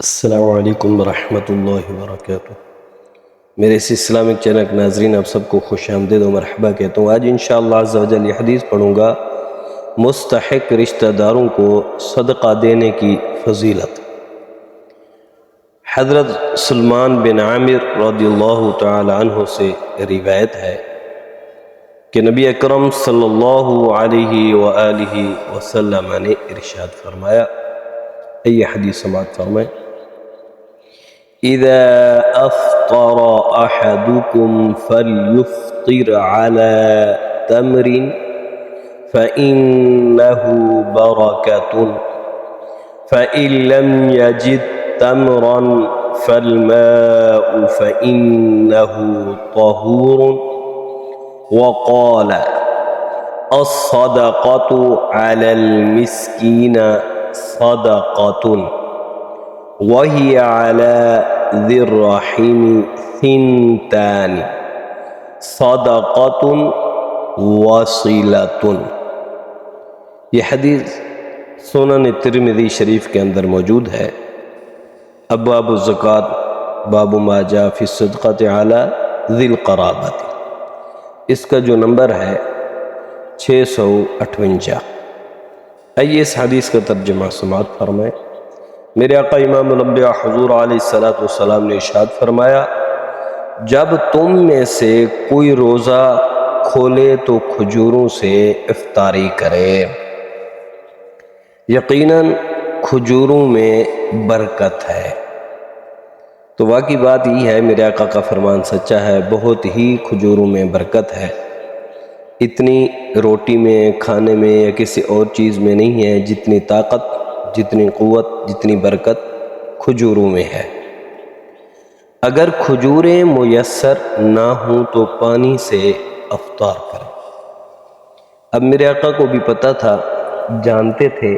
السلام علیکم ورحمۃ اللہ وبرکاتہ۔ میرے اس اسلامک چینل کے ناظرین آپ سب کو خوش آمدید و مرحبا کہتا ہوں۔ آج انشاءاللہ عز و جل یہ حدیث پڑھوں گا، مستحق رشتہ داروں کو صدقہ دینے کی فضیلت۔ حضرت سلمان بن عامر رضی اللہ تعالی عنہ سے روایت ہے کہ نبی اکرم صلی اللہ علیہ وآلہ وسلم نے ارشاد فرمایا، یہ حدیث سماعت فرمائیں، اذا افطر احدكم فليفطر على تمر فإنه بركة فإن لم يجد تمرا فالماء فإنه طهور وقال الصدقة على المسكين صدقة وهي على ذي الرحم ثنتان صدقة وصلة۔ یہ حدیث سنن ترمذی شریف کے اندر موجود ہے۔ ابواب الزکوٰۃ باب ما جاء فی الصدقۃ علی ذی القرابۃ، اس کا جو نمبر ہے 658۔ آئیے اس حدیث کا ترجمہ سماعت فرمائیں۔ میرے آقا امام الانبیاء حضور علیہ السلام نے ارشاد فرمایا، جب تم میں سے کوئی روزہ کھولے تو کھجوروں سے افطاری کرے، یقیناً کھجوروں میں برکت ہے۔ تو واقعی بات یہ ہے، میرے آقا کا فرمان سچا ہے، بہت ہی کھجوروں میں برکت ہے۔ اتنی روٹی میں، کھانے میں یا کسی اور چیز میں نہیں ہے جتنی طاقت، جتنی قوت، جتنی برکت کھجوروں میں ہے۔ اگر کھجوریں میسر نہ ہوں تو پانی سے افطار کریں۔ اب میرے آقا کو بھی پتہ تھا، جانتے تھے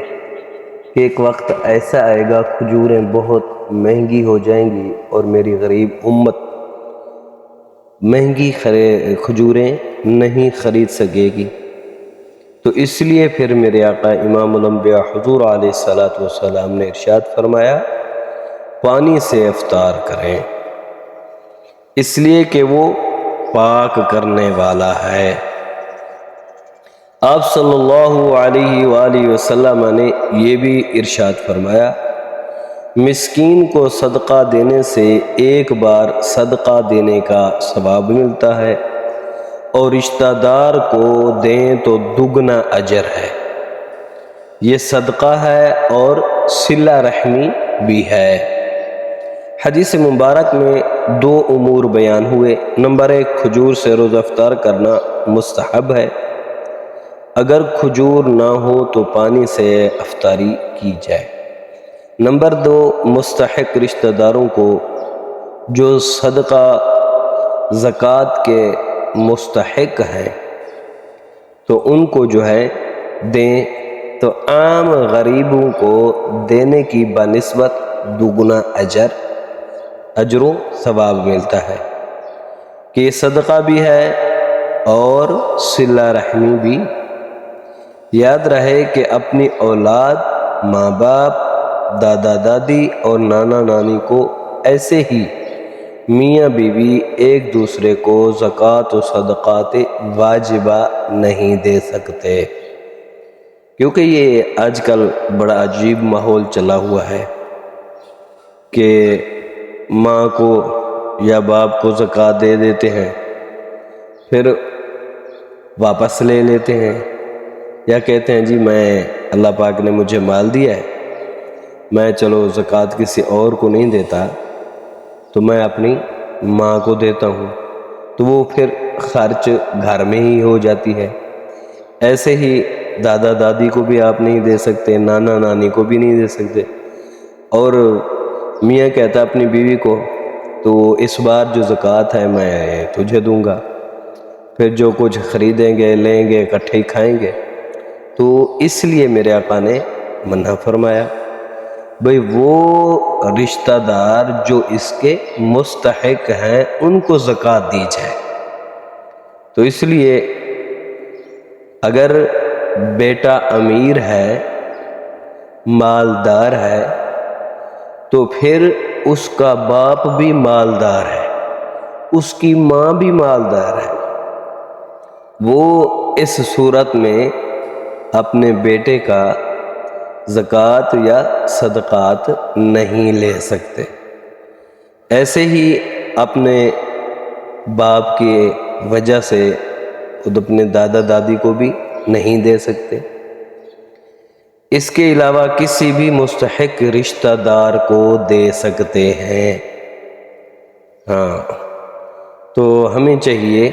کہ ایک وقت ایسا آئے گا کھجوریں بہت مہنگی ہو جائیں گی اور میری غریب امت مہنگی کھجوریں نہیں خرید سکے گی۔ تو اس لیے پھر میرے آقا امام الانبیاء حضور علیہ السلام نے ارشاد فرمایا، پانی سے افطار کریں، اس لیے کہ وہ پاک کرنے والا ہے۔ آپ صلی اللہ علیہ وآلہ وسلم نے یہ بھی ارشاد فرمایا، مسکین کو صدقہ دینے سے ایک بار صدقہ دینے کا ثواب ملتا ہے، اور رشتہ دار کو دیں تو دگنا اجر ہے۔ یہ صدقہ ہے اور صلہ رحمی بھی ہے۔ حدیث مبارک میں دو امور بیان ہوئے۔ نمبر 1، کھجور سے روزہ افطار کرنا مستحب ہے، اگر کھجور نہ ہو تو پانی سے افطاری کی جائے۔ نمبر 2، مستحق رشتہ داروں کو جو صدقہ زکوٰۃ کے مستحق ہیں تو ان کو جو ہے دیں، تو عام غریبوں کو دینے کی بنسبت دگنا اجر و ثواب ملتا ہے، کہ یہ صدقہ بھی ہے اور صلہ رحمی بھی۔ یاد رہے کہ اپنی اولاد، ماں باپ، دادا دادی اور نانا نانی کو ایسے ہی میاں بیوی ایک دوسرے کو زکوٰۃ و صدقات واجبہ نہیں دے سکتے، کیونکہ یہ آج کل بڑا عجیب ماحول چلا ہوا ہے کہ ماں کو یا باپ کو زکوٰۃ دے دیتے ہیں، پھر واپس لے لیتے ہیں، یا کہتے ہیں جی میں اللہ پاک نے مجھے مال دیا ہے، میں چلو زکوٰۃ کسی اور کو نہیں دیتا تو میں اپنی ماں کو دیتا ہوں، تو وہ پھر خرچ گھر میں ہی ہو جاتی ہے۔ ایسے ہی دادا دادی کو بھی آپ نہیں دے سکتے، نانا نانی کو بھی نہیں دے سکتے، اور میاں کہتا اپنی بیوی کو تو اس بار جو زکوٰۃ ہے میں تجھے دوں گا، پھر جو کچھ خریدیں گے، لیں گے، اکٹھے ہی کھائیں گے۔ تو اس لیے میرے آقا نے منع فرمایا، بھئی وہ رشتہ دار جو اس کے مستحق ہیں ان کو زکوٰۃ دی جائے۔ تو اس لیے اگر بیٹا امیر ہے، مالدار ہے، تو پھر اس کا باپ بھی مالدار ہے، اس کی ماں بھی مالدار ہے، وہ اس صورت میں اپنے بیٹے کا زکوٰۃ یا صدقات نہیں لے سکتے۔ ایسے ہی اپنے باپ کی وجہ سے خود اپنے دادا دادی کو بھی نہیں دے سکتے۔ اس کے علاوہ کسی بھی مستحق رشتہ دار کو دے سکتے ہیں۔ ہاں، تو ہمیں چاہیے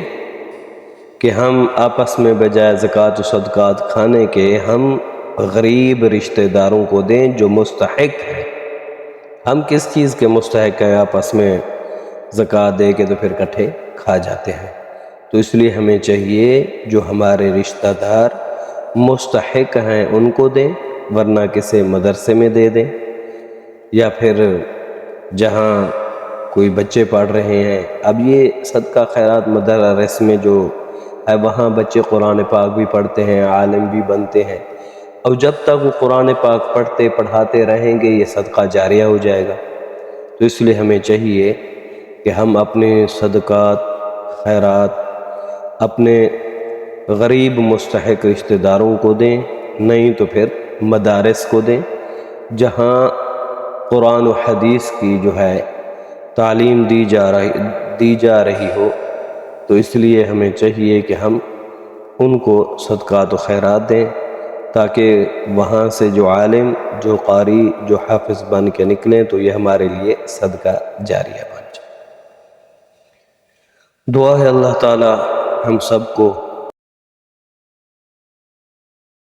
کہ ہم آپس میں بجائے زکوٰۃ و صدقات کھانے کے ہم غریب رشتہ داروں کو دیں جو مستحق ہیں۔ ہم کس چیز کے مستحق ہیں؟ آپس میں زکوٰۃ دے کے تو پھر اکٹھے کھا جاتے ہیں۔ تو اس لیے ہمیں چاہیے جو ہمارے رشتہ دار مستحق ہیں ان کو دیں، ورنہ کسی مدرسے میں دے دیں، یا پھر جہاں کوئی بچے پڑھ رہے ہیں۔ اب یہ صدقہ خیرات مدارس میں جو ہے وہاں بچے قرآن پاک بھی پڑھتے ہیں، عالم بھی بنتے ہیں، اور جب تک وہ قرآن پاک پڑھتے پڑھاتے رہیں گے یہ صدقہ جاریہ ہو جائے گا۔ تو اس لیے ہمیں چاہیے کہ ہم اپنے صدقات خیرات اپنے غریب مستحق رشتہ داروں کو دیں، نہیں تو پھر مدارس کو دیں جہاں قرآن و حدیث کی جو ہے تعلیم دی جا رہی ہو۔ تو اس لیے ہمیں چاہیے کہ ہم ان کو صدقات و خیرات دیں، تاکہ وہاں سے جو عالم، جو قاری، جو حافظ بن کے نکلیں تو یہ ہمارے لیے صدقہ جاریہ بن جائے۔ دعا ہے اللہ تعالی ہم سب کو